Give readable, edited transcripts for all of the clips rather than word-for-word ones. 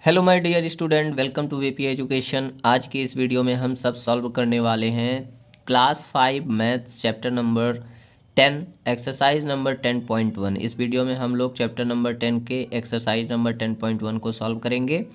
Hello my dear student, welcome to VP Education. आज के इस वीडियो में हम सब सॉल्व करने वाले हैं class 5 maths chapter number 10 exercise number 10.1। इस वीडियो में हम लोग चैप्टर नंबर 10 के एक्सरसाइज नंबर 10.1 को सॉल्व करेंगे।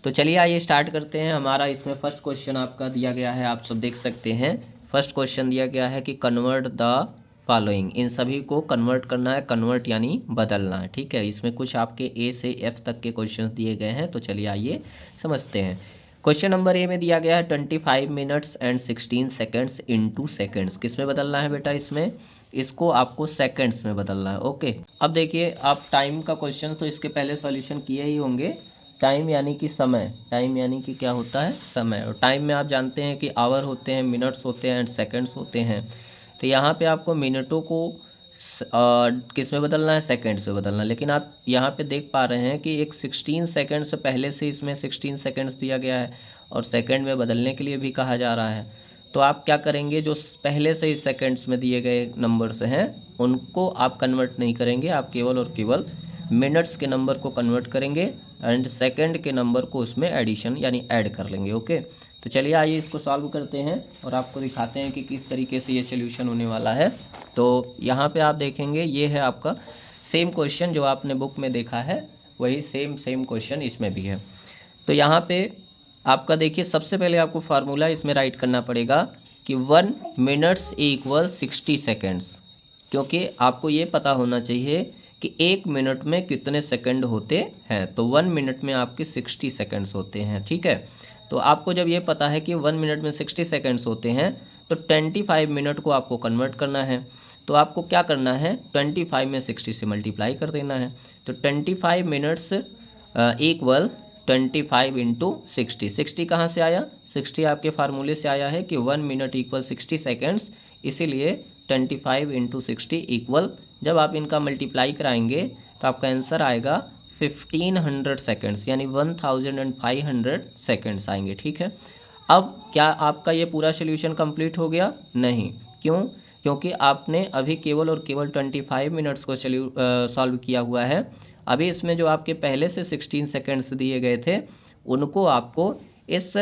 तो चलिए आइए स्टार्ट करते हैं। हमारा इसमें फर्स्ट क्वेश्चन आपका दिया गया है, आप सब देख सकते हैं। फर्स्ट क्वेश्चन दिया गया है कि कन्वर्ट द फॉलोइंग, इन सभी को कन्वर्ट करना है। कन्वर्ट यानी बदलना है, ठीक है। इसमें कुछ आपके ए से एफ तक के क्वेश्चंस दिए गए हैं, तो चलिए आइए समझते हैं। क्वेश्चन नंबर ए में दिया गया है 25 minutes and 16 seconds into seconds. किस में बदलना है बेटा? इसको आपको सेकेंड्स में बदलना है। ओके, अब देखिए, आप टाइम का क्वेश्चन तो इसके पहले सॉल्यूशन किए ही होंगे। टाइम यानी कि समय, टाइम यानी कि क्या होता है? समय। और टाइम में आप जानते हैं कि आवर होते हैं, मिनट्स होते हैं एंड सेकंड्स होते हैं। तो यहाँ पे आपको मिनटों को किस में बदलना है? सेकंड्स में बदलना है। लेकिन आप यहाँ पे देख पा रहे हैं कि एक 16 सेकंड से पहले से इसमें 16 सेकंड्स दिया गया है और सेकंड में बदलने के लिए भी कहा जा रहा है। तो आप क्या करेंगे, जो पहले से ही सेकंड्स में दिए गए नंबर्स हैं उनको आप कन्वर्ट नहीं करेंगे, आप केवल और केवल मिनट्स के नंबर को कन्वर्ट करेंगे एंड सेकंड के नंबर को उसमें एडिशन यानी ऐड कर लेंगे। ओके, तो चलिए आइए इसको सॉल्व करते हैं और आपको दिखाते हैं कि किस तरीके से ये सोल्यूशन होने वाला है। तो यहाँ पे आप देखेंगे, ये है आपका सेम क्वेश्चन जो आपने बुक में देखा है, वही सेम क्वेश्चन इसमें भी है। तो यहाँ पे आपका देखिए, सबसे पहले आपको फार्मूला इसमें राइट करना पड़ेगा कि 1 मिनट्स इक्वल 60 सेकेंड्स, क्योंकि आपको ये पता होना चाहिए कि 1 मिनट में कितने सेकंड होते हैं। तो 1 मिनट में आपके 60 सेकंड्स होते हैं, ठीक है। तो आपको जब ये पता है कि 1 मिनट में 60 सेकंड्स होते हैं, तो 25 मिनट को आपको कन्वर्ट करना है। तो आपको क्या करना है, 25 में 60 से मल्टीप्लाई कर देना है। तो 25 मिनट्स इक्वल 25 इंटू 60। 60 कहाँ से आया? 60 आपके फार्मूले से आया है कि 1 मिनट इक्वल 60 सेकेंड्स, इसीलिए 25 इंटू 60 इक्वल, जब आप इनका मल्टीप्लाई कराएंगे तो आपका आंसर आएगा 1500 सेकेंड्स, यानी 1500 सेकेंड्स आएंगे, ठीक है। अब क्या आपका ये पूरा सोल्यूशन कंप्लीट हो गया? नहीं। क्यों? क्योंकि आपने अभी केवल और केवल 25 मिनट्स को सॉल्व किया हुआ है। अभी इसमें जो आपके पहले से 16 सेकेंड्स दिए गए थे उनको आपको इस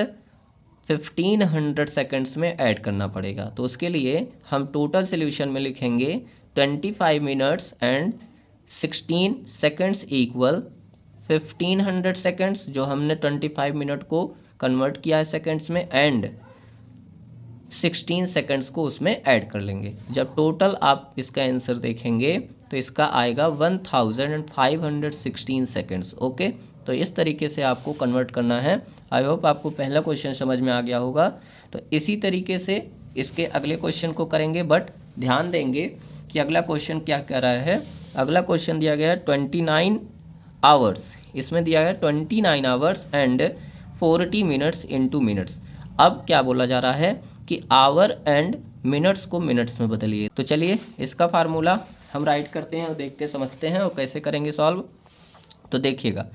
1500 सेकेंड्स में ऐड करना पड़ेगा। तो उसके लिए हम टोटल सोल्यूशन में लिखेंगे 25 minutes and 16 seconds equal 1500 seconds, जो हमने 25 मिनट को कन्वर्ट किया है सेकेंड्स में, एंड 16 सेकेंड्स को उसमें ऐड कर लेंगे। जब टोटल आप इसका आंसर देखेंगे तो इसका आएगा 1516 सेकेंड्स। ओके, तो इस तरीके से आपको कन्वर्ट करना है। आई होप आपको पहला क्वेश्चन समझ में आ गया होगा। तो इसी तरीके से इसके अगले क्वेश्चन को करेंगे, बट ध्यान देंगे कि अगला क्वेश्चन क्या कह रहा है। अगला क्वेश्चन दिया गया है 29 आवर्स। इसमें दिया है 29 hours and 40 minutes into minutes. अब क्या बोला जा रहा है कि आवर एंड मिनट्स को मिनट्स में बदलिए। तो चलिए इसका फार्मूला हम राइट करते हैं और देखते समझते हैं और कैसे करेंगे सॉल्व। तो देखिएगा,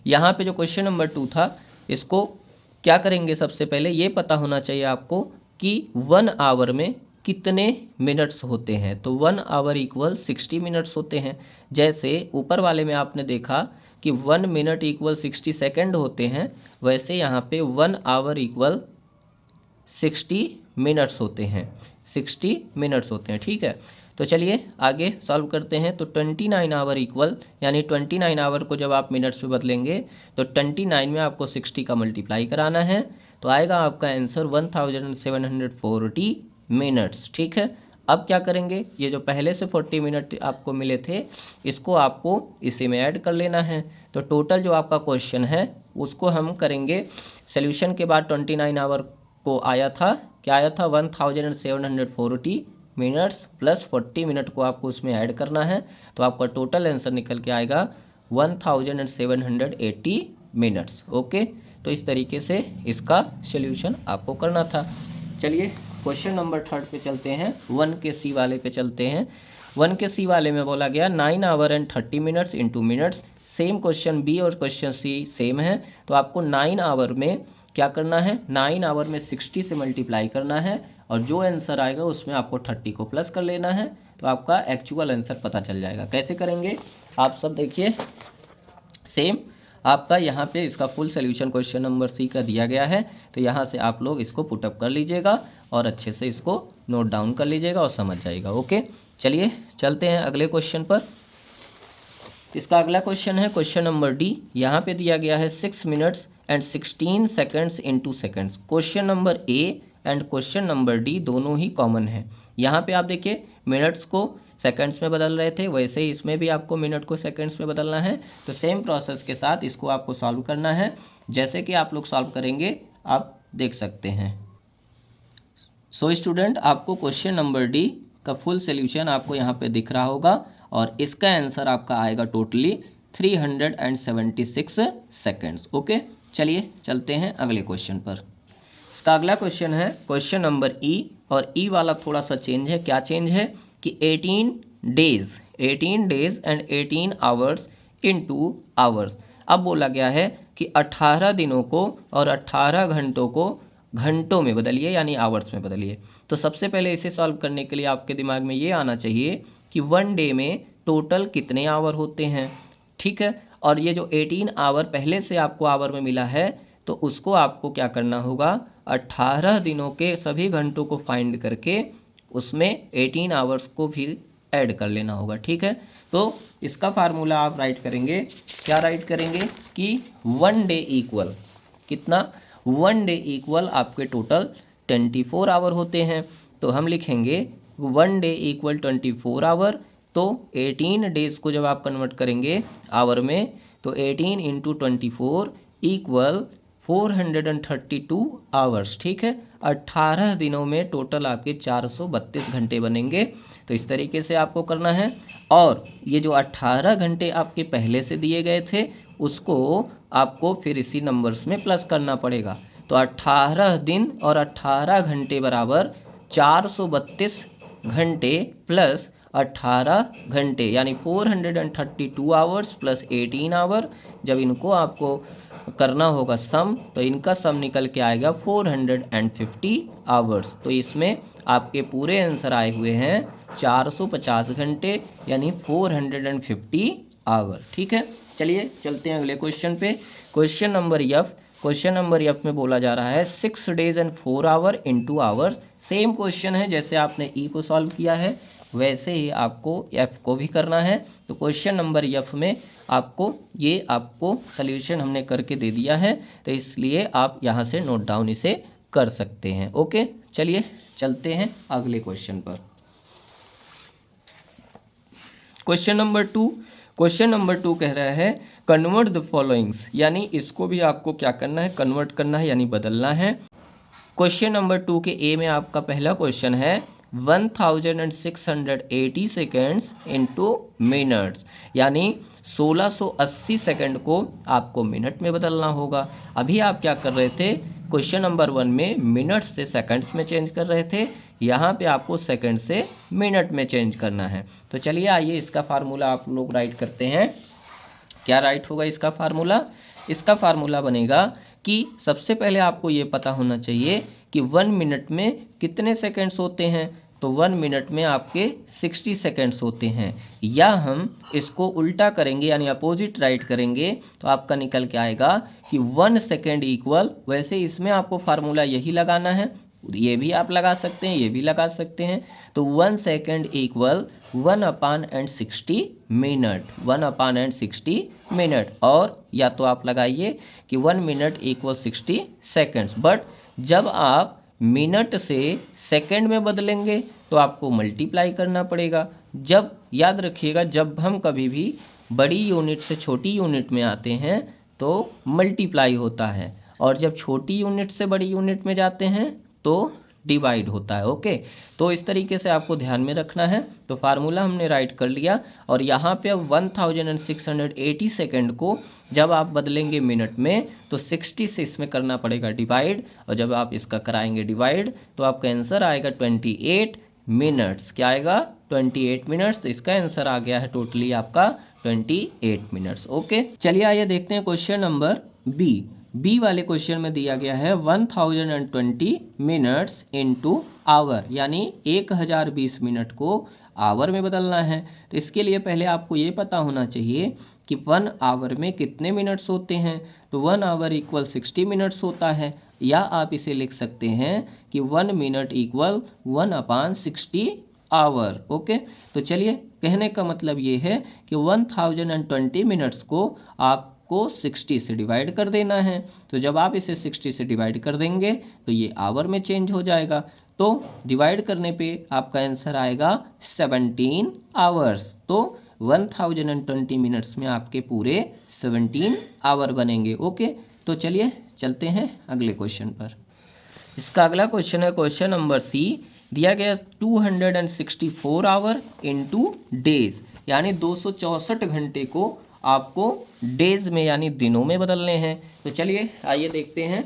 यहाँ पे जो क्वेश्चन नंबर 2 था, इसको क्या करेंगे, सबसे पहले ये पता होना चाहिए आपको कि 1 आवर में कितने मिनट्स होते हैं। तो 1 आवर इक्वल 60 मिनट्स होते हैं। जैसे ऊपर वाले में आपने देखा कि 1 मिनट इक्वल 60 सेकेंड होते हैं, वैसे यहाँ पे 1 आवर इक्वल 60 मिनट्स होते हैं। 60 मिनट्स होते हैं, ठीक है। तो चलिए आगे सॉल्व करते हैं। तो 29 आवर इक्वल, यानी 29 आवर को जब आप मिनट्स में बदलेंगे तो 29 में आपको 60 का मल्टीप्लाई कराना है, तो आएगा आपका आंसर 1740 मिनट्स, ठीक है। अब क्या करेंगे, ये जो पहले से 40 मिनट आपको मिले थे, इसको आपको इसी में ऐड कर लेना है। तो टोटल जो आपका क्वेश्चन है उसको हम करेंगे सोल्यूशन के बाद। 29 आवर को आया था, क्या आया था, 1740 मिनट्स प्लस 40 मिनट को आपको उसमें ऐड करना है, तो आपका टोटल आंसर निकल के आएगा 1780 मिनट्स। ओके, तो इस तरीके से इसका सोल्यूशन आपको करना था। चलिए क्वेश्चन नंबर 3 पे चलते हैं, 1 के सी वाले पे चलते हैं। 1 के सी वाले में बोला गया 9 hour and 30 minutes into minutes. Same question B और क्वेश्चन सी सेम है। तो आपको 9 आवर में क्या करना है, 9 आवर में 60 से मल्टीप्लाई करना है और जो आंसर आएगा उसमें आपको 30 को प्लस कर लेना है, तो आपका एक्चुअल आंसर पता चल जाएगा। कैसे करेंगे आप सब देखिए, सेम आपका यहाँ पे इसका full solution question number C का दिया गया है, तो यहाँ से आप लोग इसको पुटअप कर लीजिएगा और अच्छे से इसको नोट डाउन कर लीजिएगा और समझ जाइएगा। ओके, चलिए चलते हैं अगले क्वेश्चन पर। इसका अगला क्वेश्चन है क्वेश्चन नंबर डी। यहाँ पे दिया गया है 6 minutes and 16 seconds in 2 seconds. Question number A and question number D दोनों ही कॉमन है। यहाँ पे आप देखिए मिनट्स को सेकंड्स में बदल रहे थे, वैसे ही इसमें भी आपको मिनट को सेकंड्स में बदलना है। तो सेम प्रोसेस के साथ इसको आपको सॉल्व करना है। जैसे कि आप लोग सॉल्व करेंगे आप देख सकते हैं। सो स्टूडेंट, आपको क्वेश्चन नंबर डी का फुल सोल्यूशन आपको यहाँ पे दिख रहा होगा और इसका आंसर आपका आएगा टोटली 376 सेकेंड्स। ओके, चलिए चलते हैं अगले क्वेश्चन पर। इसका अगला क्वेश्चन है क्वेश्चन नंबर ई, और ई वाला थोड़ा सा चेंज है। क्या चेंज है कि 18 days and 18 hours in 2 hours. अब बोला गया है कि 18 दिनों को और 18 घंटों को घंटों में बदलिए, यानी आवर्स में बदलिए। तो सबसे पहले इसे सॉल्व करने के लिए आपके दिमाग में ये आना चाहिए कि 1 डे में टोटल कितने आवर होते हैं, ठीक है। और ये जो 18 आवर पहले से आपको आवर में मिला है, तो उसको आपको क्या करना होगा, 18 दिनों के सभी घंटों को फाइंड करके उसमें 18 आवर्स को फिर ऐड कर लेना होगा, ठीक है। तो इसका फार्मूला आप राइट करेंगे, क्या राइट करेंगे कि 1 डे इक्वल कितना, 1 डे इक्वल आपके टोटल 24 आवर होते हैं। तो हम लिखेंगे 1 डे इक्वल 24 आवर। तो 18 डेज़ को जब आप कन्वर्ट करेंगे आवर में, तो 18 इंटू 24 इक्वल 432 आवर्स, ठीक है। 18 दिनों में टोटल आपके 432 घंटे बनेंगे। तो इस तरीके से आपको करना है। और ये जो 18 घंटे आपके पहले से दिए गए थे, उसको आपको फिर इसी नंबर्स में प्लस करना पड़ेगा। तो 18 दिन और 18 घंटे बराबर 432 घंटे प्लस 18 घंटे, यानी 432 आवर्स प्लस 18 आवर। जब इनको आपको करना होगा सम, तो इनका सम निकल के आएगा 450 आवर्स। तो इसमें आपके पूरे आंसर आए हुए हैं 450 घंटे, यानी 450 आवर, ठीक है। चलिए चलते हैं अगले क्वेश्चन पे। Question number F. Question number F में बोला जा रहा है 6 days and 4 hour in 2 hours. Same question है, जैसे आपने ई को सॉल्व किया है वैसे ही आपको एफ को भी करना है। तो क्वेश्चन नंबर एफ में आपको सॉल्यूशन हमने करके दे दिया है, तो इसलिए आप यहाँ से नोट डाउन इसे कर सकते हैं। ओके, चलिए चलते हैं अगले क्वेश्चन पर। क्वेश्चन नंबर टू कह रहा है कन्वर्ट द फॉलोइंग्स, यानी इसको भी आपको क्या करना है, कन्वर्ट करना है, यानी बदलना है। क्वेश्चन नंबर 2 के ए में आपका पहला क्वेश्चन है 1680 सेकेंड्स इनटू मिनट्स, यानी 1680 सेकंड को आपको मिनट में बदलना होगा। अभी आप क्या कर रहे थे, क्वेश्चन नंबर 1 में मिनट्स से सेकंड्स में चेंज कर रहे थे, यहाँ पे आपको सेकंड से मिनट में चेंज करना है। तो चलिए आइए इसका फार्मूला आप लोग राइट करते हैं। क्या राइट होगा इसका फार्मूला? इसका फार्मूला बनेगा कि सबसे पहले आपको ये पता होना चाहिए कि 1 मिनट में कितने सेकंड्स होते हैं। तो 1 मिनट में आपके 60 सेकंड्स होते हैं, या हम इसको उल्टा करेंगे यानी अपोजिट राइट करेंगे, तो आपका निकल के आएगा कि 1 सेकंड इक्वल, वैसे इसमें आपको फार्मूला यही लगाना है, ये भी आप लगा सकते हैं, ये भी लगा सकते हैं। तो 1 सेकंड इक्वल 1/60 मिनट, 1/60 मिनट। और या तो आप लगाइए कि 1 मिनट इक्वल 60 सेकंड्स। बट जब आप मिनट से सेकंड में बदलेंगे तो आपको मल्टीप्लाई करना पड़ेगा। जब याद रखिएगा, जब हम कभी भी बड़ी यूनिट से छोटी यूनिट में आते हैं तो मल्टीप्लाई होता है, और जब छोटी यूनिट से बड़ी यूनिट में जाते हैं तो डिवाइड होता है। ओके, तो इस तरीके से आपको ध्यान में रखना है। तो फार्मूला हमने राइट कर लिया, और यहाँ पे अब 1680 सेकंड को जब आप बदलेंगे मिनट में तो 60 से इसमें करना पड़ेगा डिवाइड, और जब आप इसका कराएंगे डिवाइड तो आपका आंसर आएगा 28 मिनट्स। क्या आएगा? 28 मिनट्स। तो इसका आंसर आ गया है टोटली आपका 28 मिनट्स। ओके, चलिए आइए देखते हैं क्वेश्चन नंबर बी वाले क्वेश्चन में दिया गया है 1020 मिनट्स इनटू आवर, यानी 1020 मिनट को आवर में बदलना है। तो इसके लिए पहले आपको ये पता होना चाहिए कि 1 आवर में कितने मिनट्स होते हैं। तो 1 आवर इक्वल 60 मिनट्स होता है, या आप इसे लिख सकते हैं कि 1 मिनट इक्वल 1/60 आवर। ओके, तो चलिए, कहने का मतलब ये है कि 1020 मिनट्स को आपको 60 से डिवाइड कर देना है। तो जब आप इसे 60 से डिवाइड कर देंगे तो ये आवर में चेंज हो जाएगा। तो डिवाइड करने पे आपका आंसर आएगा 17 आवर्स। तो 1020 मिनट्स में आपके पूरे 17 आवर बनेंगे। ओके, तो चलिए चलते हैं अगले क्वेश्चन पर। इसका अगला क्वेश्चन है क्वेश्चन नंबर सी। दिया गया 264 आवर इनटू डेज, यानी 264 घंटे को आपको डेज में यानी दिनों में बदलने हैं। तो चलिए आइए देखते हैं।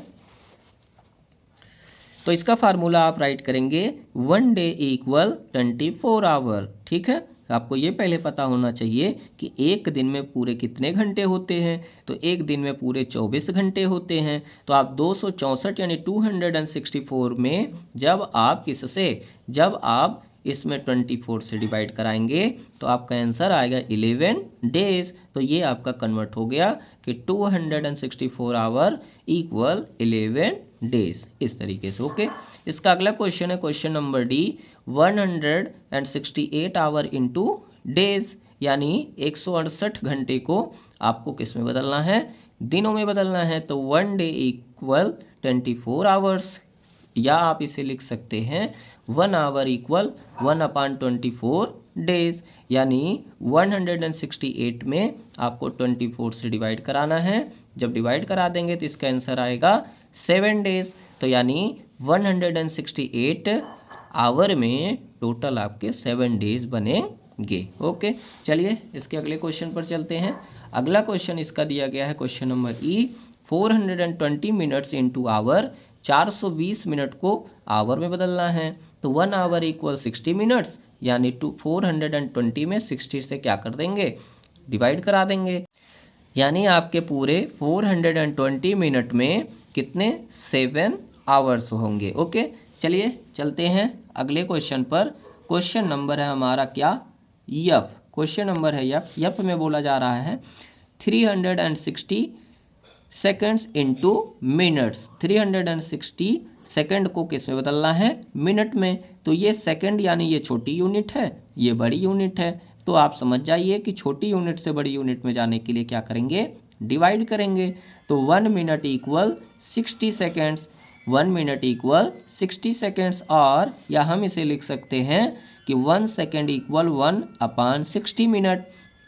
तो इसका फार्मूला आप राइट करेंगे 1 डे इक्वल 24 आवर। ठीक है, आपको ये पहले पता होना चाहिए कि एक दिन में पूरे कितने घंटे होते हैं। तो एक दिन में पूरे 24 घंटे होते हैं। तो आप 264 यानी 264 में जब आप इसमें 24 से डिवाइड कराएंगे तो आपका आंसर आएगा 11 डेज। तो ये आपका कन्वर्ट हो गया कि 264 आवर इक्वल 11 डेज, इस तरीके से। ओके, इसका अगला क्वेश्चन है question number D. 168 our into days, यानी 168 घंटे को आपको किस में बदलना है, दिनों में बदलना है। तो 1 डे इक्वल 24 आवर्स, या आप इसे लिख सकते हैं 1 आवर इक्वल 1/24 डेज, यानी 168 में आपको 24 से डिवाइड कराना है। जब डिवाइड करा देंगे तो इसका आंसर आएगा 7 डेज। तो यानी 168 आवर में टोटल आपके 7 डेज बनेंगे। ओके, चलिए इसके अगले क्वेश्चन पर चलते हैं। अगला क्वेश्चन इसका दिया गया है question number E. 420 minutes into hour, 420 minute को आवर में बदलना है। तो 1 आवर इक्वल 60 मिनट्स, यानी 420 में 60 से क्या कर देंगे, डिवाइड करा देंगे। यानी आपके पूरे 420 मिनट में कितने, 7 आवर्स होंगे। ओके, चलिए चलते हैं अगले क्वेश्चन पर। क्वेश्चन नंबर है हमारा क्या, यफ। क्वेश्चन नंबर है यफ। यफ में बोला जा रहा है 360 सेकेंड्स इंटू मिनट्स। 360 सेकेंड को किस में बदलना है, मिनट में। तो ये सेकेंड यानी ये छोटी यूनिट है, ये बड़ी यूनिट है। तो आप समझ जाइए कि छोटी यूनिट से बड़ी यूनिट में जाने के लिए क्या करेंगे, डिवाइड करेंगे। तो 1 minute equal 60 seconds, 1 minute equal 60 seconds. और या हम इसे लिख सकते हैं कि 1 सेकेंड इक्वल 1/60 मिनट।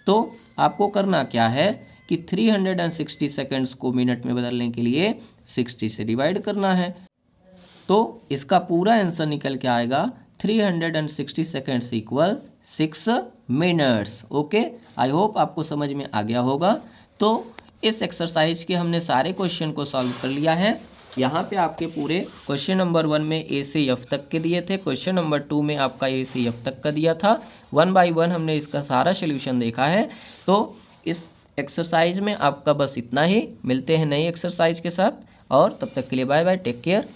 तो आपको करना क्या है कि 360 सेकेंड्स को मिनट में बदलने के लिए 60 से डिवाइड करना है। तो इसका पूरा आंसर निकल के आएगा 360 seconds equal 6 minutes. Okay, I hope आपको समझ में आ गया होगा। तो इस एक्सरसाइज के हमने सारे क्वेश्चन को सॉल्व कर लिया है। यहाँ पे आपके पूरे क्वेश्चन नंबर 1 में ए से एफ तक के दिए थे, क्वेश्चन नंबर 2 में आपका ए से एफ तक का दिया था। 1 बाय 1 हमने इसका सारा सोल्यूशन देखा है। तो इस एक्सरसाइज में आपका बस इतना ही। मिलते हैं नई एक्सरसाइज के साथ, और तब तक के लिए बाय बाय, टेक केयर।